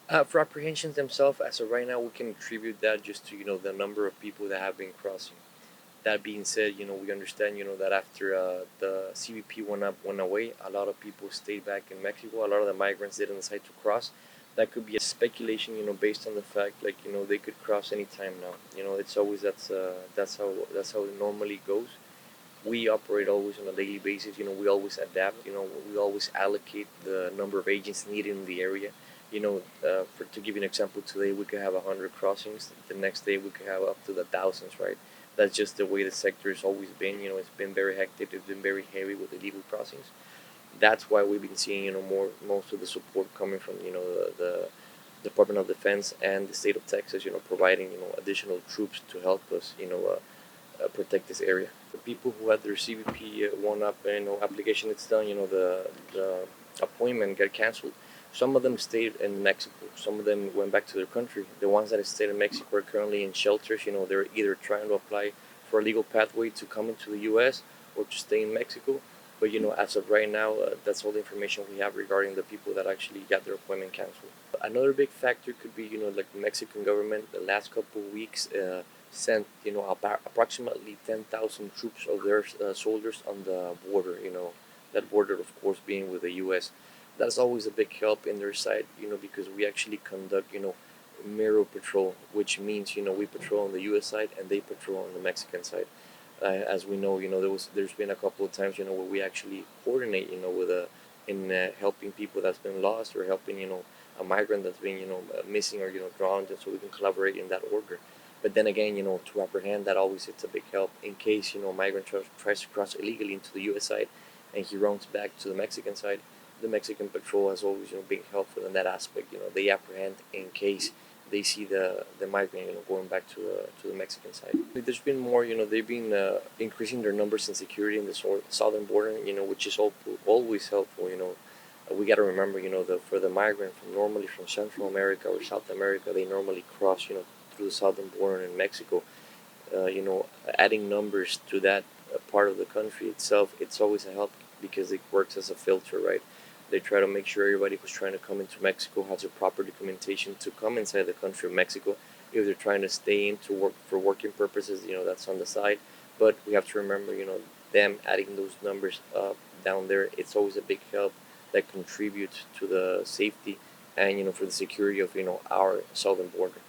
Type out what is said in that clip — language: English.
For apprehensions themselves, as of right now, we can attribute that just to the number of people that have been crossing. That being said, we understand that after the CBP went away, a lot of people stayed back in Mexico. A lot of the migrants didn't decide to cross. That could be a speculation, based on the fact like they could cross anytime now. It's always that's how it normally goes. We operate always on a daily basis. We always adapt. We always allocate the number of agents needed in the area. To give you an example, today we could have 100 crossings. The next day we could have up to the thousands, right? That's just the way the sector has always been. It's been very hectic. It's been very heavy with illegal crossings. That's why we've been seeing most of the support coming from the Department of Defense and the state of Texas. Providing additional troops to help us protect this area. The people who had their CBP one up application, it's done. The appointment got canceled. Some of them stayed in Mexico. Some of them went back to their country. The ones that stayed in Mexico are currently in shelters. They're either trying to apply for a legal pathway to come into the U.S. or to stay in Mexico. But as of right now, that's all the information we have regarding the people that actually got their appointment canceled. Another big factor could be, like the Mexican government. The last couple of weeks sent, about approximately 10,000 troops of their soldiers on the border. That border, of course, being with the U.S. That's always a big help in their side. Because we actually conduct, mirror patrol, which means we patrol on the U.S. side and they patrol on the Mexican side. As we know, there's been a couple of times, where we actually coordinate, with in helping people that's been lost or helping, a migrant that's been, missing or drowned, and so we can collaborate in that order. But then again, to apprehend that always it's a big help in case a migrant tries to cross illegally into the U.S. side, and he runs back to the Mexican side. The Mexican patrol has always been helpful in that aspect. They apprehend in case they see the migrant going back to the Mexican side. There's been more. They've been increasing their numbers and security in the southern border. Which is always helpful. We got to remember. For the migrant from normally from Central America or South America, they normally cross. Through the southern border in Mexico. Adding numbers to that part of the country itself, it's always a help because it works as a filter, right? They try to make sure everybody who's trying to come into Mexico has a proper documentation to come inside the country of Mexico. If they're trying to stay in to work for working purposes, that's on the side. But we have to remember, them adding those numbers down there, it's always a big help that contributes to the safety and for the security of our southern border.